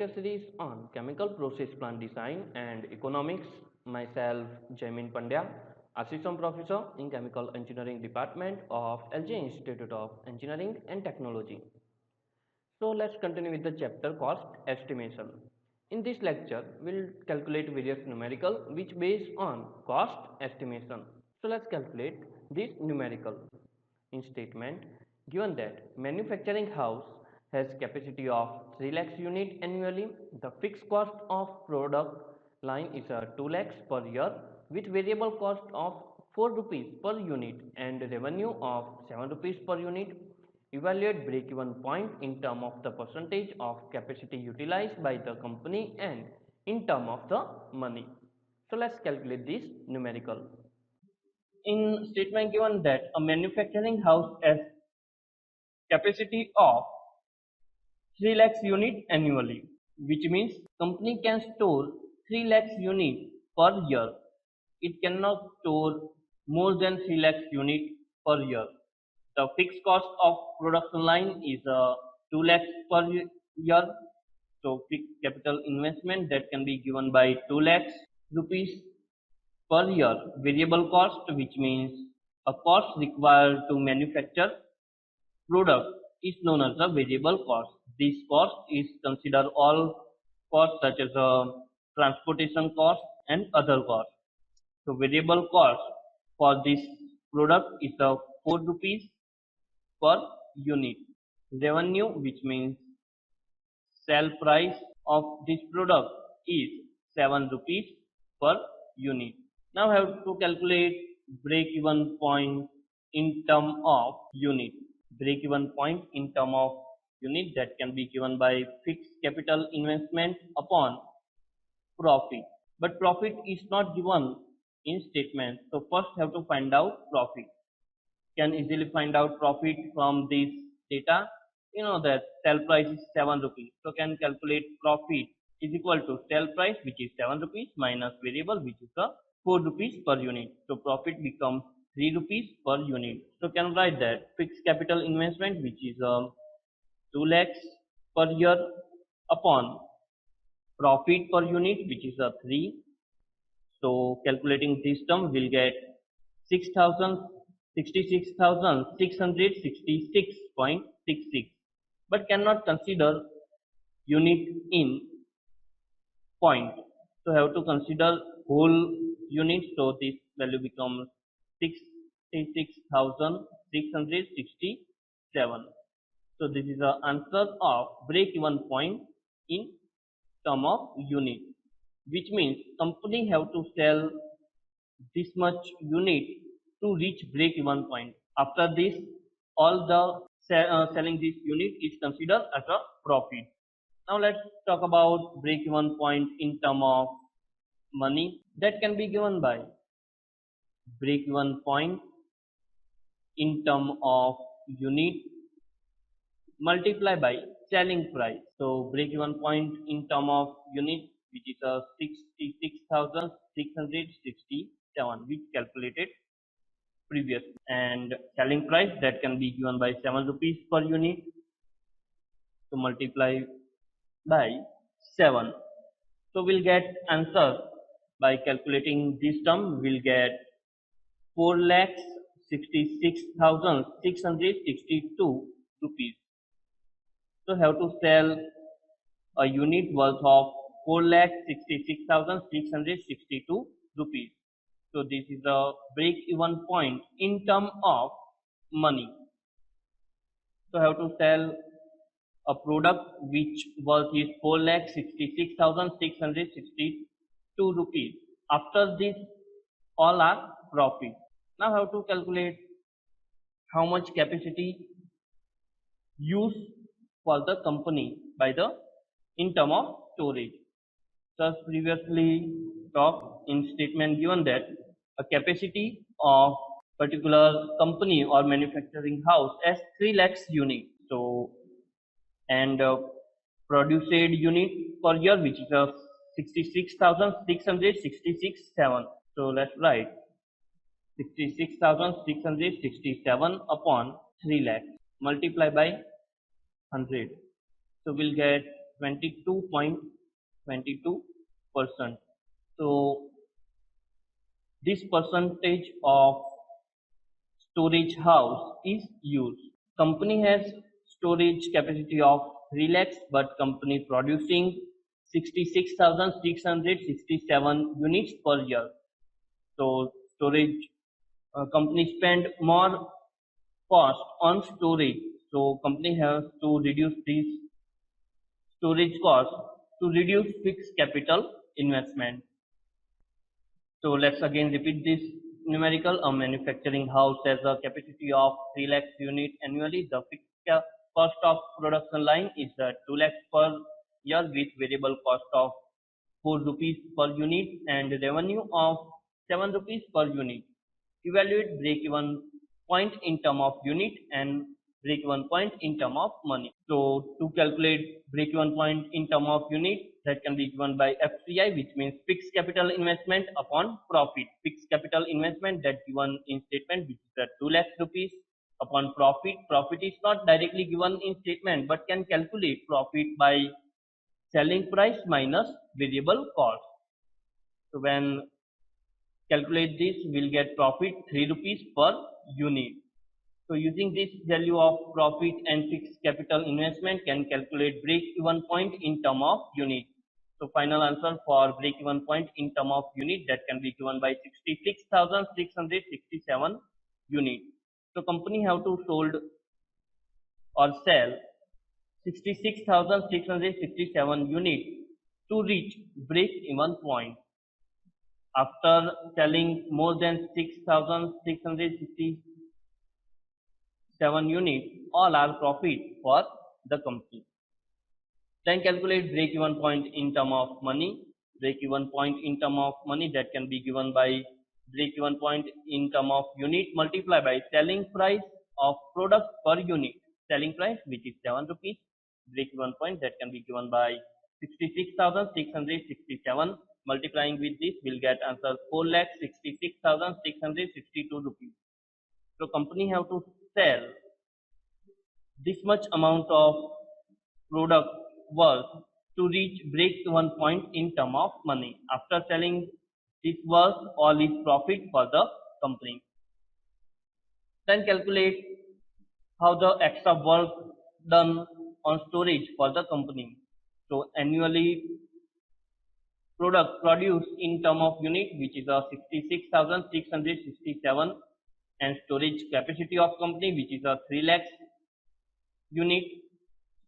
lecture series on chemical process plant design and economics. Myself, Jaimin Pandya, Assistant Professor in Chemical Engineering Department of LJ Institute of Engineering and Technology. So let's continue with the chapter cost estimation. In this lecture, we'll calculate various numerical which based on cost estimation. So let's calculate this numerical. In statement, given that manufacturing house has capacity of 3 lakhs unit annually, the fixed cost of product line is 2 lakhs per year with variable cost of 4 rupees per unit and revenue of 7 rupees per unit. Evaluate break-even point in terms of the percentage of capacity utilized by the company and in terms of the money. So let's calculate this numerical. In statement given that a manufacturing house has capacity of 3 lakhs unit annually, which means company can store 3 lakhs unit per year. It cannot store more than 3 lakhs unit per year. The fixed cost of production line is 2 lakhs per year. So fixed capital investment that can be given by 2 lakhs rupees per year. Variable cost, which means a cost required to manufacture product, is known as a variable cost. This cost is considered all costs such as transportation cost and other costs. So variable cost for this product is 4 rupees per unit. Revenue, which means sell price of this product, is 7 rupees per unit. Now I have to calculate break-even point in term of unit. Break-even point in term of unit that can be given by fixed capital investment upon profit. But profit is not given in statement. So first have to find out profit. Can easily find out profit from this data. You know that sell price is 7 rupees. So can calculate profit is equal to sell price, which is 7 rupees, minus variable, which is 4 rupees per unit. So profit becomes 3 rupees per unit. So can write that fixed capital investment, which is 2 lakhs per year, upon profit per unit, which is 3. So calculating this term will get 66,666.66, but cannot consider unit in point. So have to consider whole unit. So this value becomes 66,667. So this is the answer of break-even point in term of unit, which means company have to sell this much unit to reach break-even point. After this, all the selling this unit is considered as a profit. Now let's talk about break-even point in term of money. That can be given by break-even point in term of unit multiply by selling price. So break-even point in term of unit, which is 66,667, which calculated previous, and selling price that can be given by 7 rupees per unit. So multiply by 7. So we'll get answer by calculating this term. We'll get 4,66,662 rupees. So have to sell a unit worth of 4,66,662 rupees. So this is the break-even point in term of money. So have to sell a product which worth is 4,66,662 rupees. After this, all are profit. Now have to calculate how much capacity used for the company by the in term of storage. Thus previously talked in statement given that a capacity of particular company or manufacturing house as 3 lakhs unit. So and produced unit per year, which is 66,667. So let's write 66,667 upon 3 lakhs multiply by 100. So we'll get 22.22%. So this percentage of storage house is used. Company has storage capacity of 3 lakhs, but company producing 66,667 units per year. So storage company spend more cost on storage. So company has to reduce this storage cost to reduce fixed capital investment. So let's again repeat this numerical. A manufacturing house has a capacity of 3 lakhs unit annually. The fixed cost of production line is 2 lakhs per year with variable cost of 4 rupees per unit and revenue of 7 rupees per unit. Evaluate break-even point in term of unit and break-even point in term of money. So to calculate break-even point in term of unit, that can be given by FCI, which means fixed capital investment upon profit. Fixed capital investment that given in statement, which is 2 lakhs rupees upon profit. Profit is not directly given in statement, but can calculate profit by selling price minus variable cost. So when calculate this, we'll get profit 3 rupees per unit. So using this value of profit and fixed capital investment can calculate break-even point in term of unit. So final answer for break-even point in term of unit that can be given by 66,667 unit. So company have to sold or sell 66,667 unit to reach break-even point. After selling more than 6,667 units, all are profit for the company. Then calculate break-even point in term of money. Break-even point in term of money that can be given by break-even point in term of unit multiplied by selling price of product per unit. Selling price, which is 7 rupees. Break-even point that can be given by 66,667. Multiplying with this, we'll get answer 4,66,662 rupees. So company have to sell this much amount of product worth to reach break-even point in term of money. After selling this worth, all is profit for the company. Then calculate how the extra work done on storage for the company. So annually product produced in term of unit, which is 66,667, and storage capacity of company, which is 3 lakhs unit.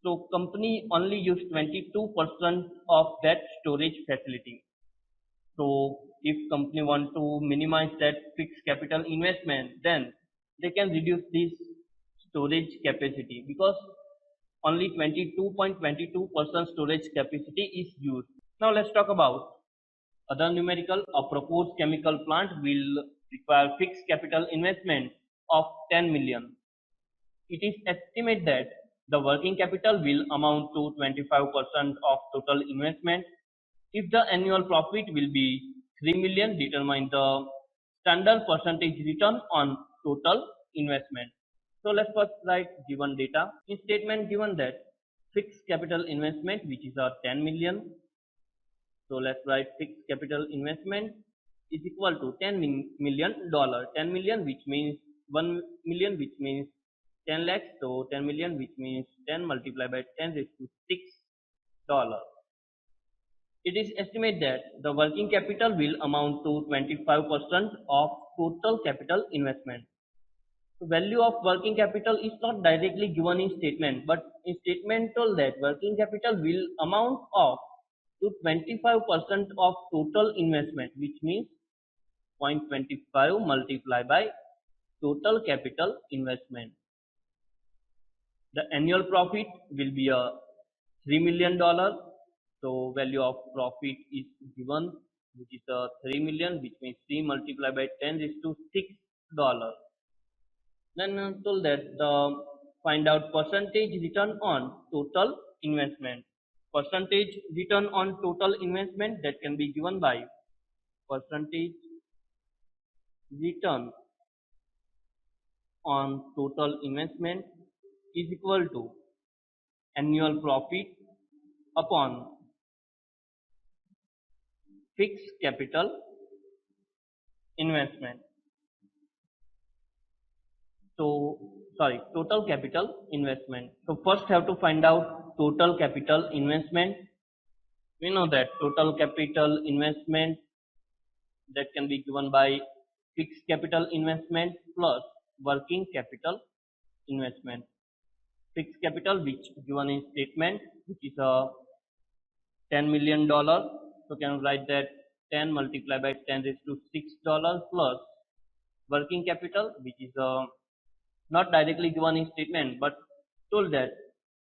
So company only use 22% of that storage facility. So if company want to minimize that fixed capital investment, then they can reduce this storage capacity, because only 22.22% storage capacity is used. Now let's talk about other numerical. A proposed chemical plant will require fixed capital investment of 10 million. It is estimated that the working capital will amount to 25% of total investment. If the annual profit will be 3 million, determine the standard percentage return on total investment. So let's first write given data. In statement given that fixed capital investment, which is 10 million. So let's write fixed capital investment is equal to $10 million. 10 million, which means 1 million, which means 10 lakhs. So 10 million, which means 10 multiplied by 10 raised to $6. It is estimated that the working capital will amount to 25% of total capital investment. The value of working capital is not directly given in statement, but in statement told that working capital will amount of to 25% of total investment, which means 0.25 multiplied by total capital investment. The annual profit will be a $3 million. So value of profit is given, which is a 3 million, which means 3 multiplied by 10 is to $6. Then told that the find out percentage return on total investment. Percentage return on total investment that can be given by percentage return on total investment is equal to annual profit upon fixed capital investment. So, sorry, total capital investment. So first have to find out total capital investment. We know that total capital investment that can be given by fixed capital investment plus working capital investment. Fixed capital which given in statement which is a $10 million. So can write that 10 multiplied by 10 raised to $6 plus working capital which is not directly given in statement but told that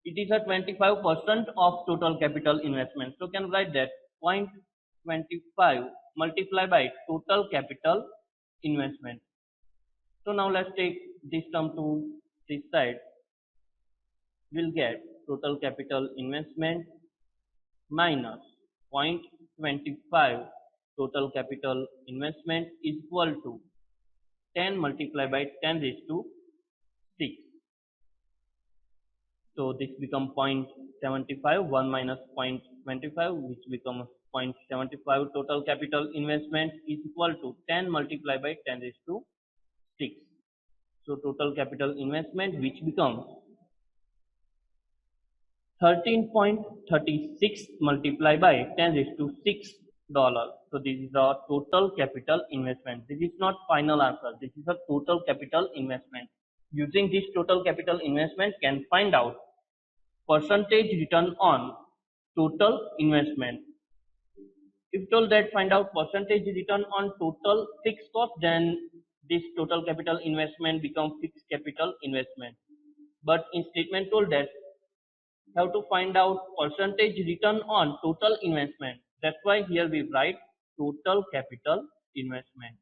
it is a 25% of total capital investment. So can write that 0.25 multiplied by total capital investment. So now let's take this term to this side. We'll get total capital investment minus 0.25 total capital investment is equal to 10 multiplied by 10 raised to 6. So this becomes 0.75, 1 minus 0.25 which becomes 0.75 total capital investment is equal to 10 multiplied by 10 raised to 6. So total capital investment which becomes 13.36 multiplied by 10 raised to 6 dollars. So this is our total capital investment. This is not final answer. This is a total capital investment. Using this total capital investment can find out percentage return on total investment. If told that find out percentage return on total fixed cost, then this total capital investment becomes fixed capital investment. But in statement told that have to find out percentage return on total investment. That's why here we write total capital investment.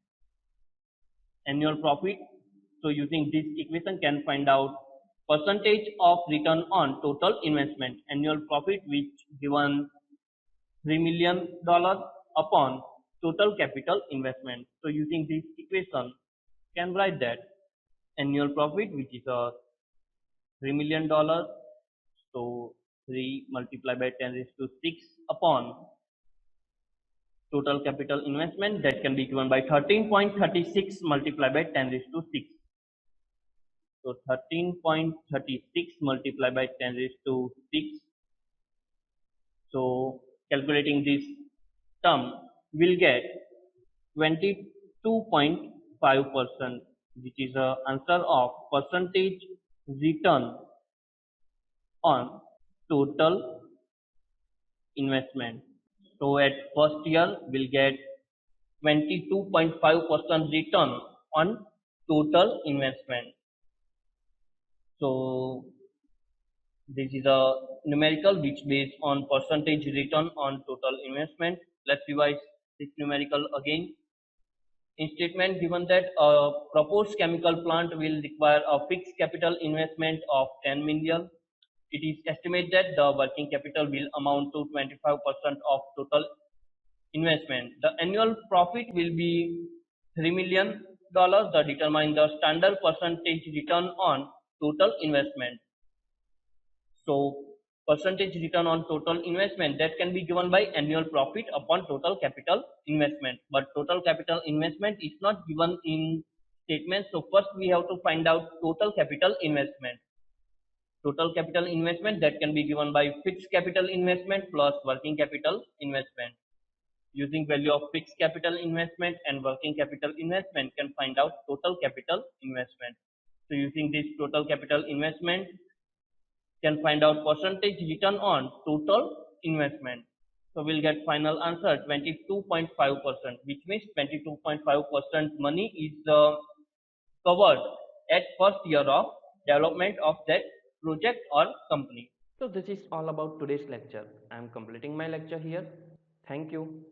Annual profit. So using this equation can find out percentage of return on total investment. Annual profit which given $3 million upon total capital investment. So using this equation can write that annual profit which is a $3 million. So 3 multiplied by 10 raised to 6 upon total capital investment that can be given by 13.36 multiplied by 10 raised to 6. So 13.36 multiplied by 10 raised to 6. So calculating this term will get 22.5% which is a answer of percentage return on total investment. So at first year we'll get 22.5% return on total investment. So this is a numerical which based on percentage return on total investment. Let's revise this numerical again. In statement given that a proposed chemical plant will require a fixed capital investment of 10 million. It is estimated that the working capital will amount to 25% of total investment. The annual profit will be $3 million. That determine the standard percentage return on total investment. So percentage return on total investment that can be given by annual profit upon total capital investment. But total capital investment is not given in statement. So first we have to find out total capital investment. Total capital investment that can be given by fixed capital investment plus working capital investment. Using value of fixed capital investment and working capital investment can find out total capital investment. So using this total capital investment can find out percentage return on total investment. So we'll get final answer 22.5%, which means 22.5% money is covered at first year of development of that project or company. So this is all about today's lecture. I am completing my lecture here. Thank you.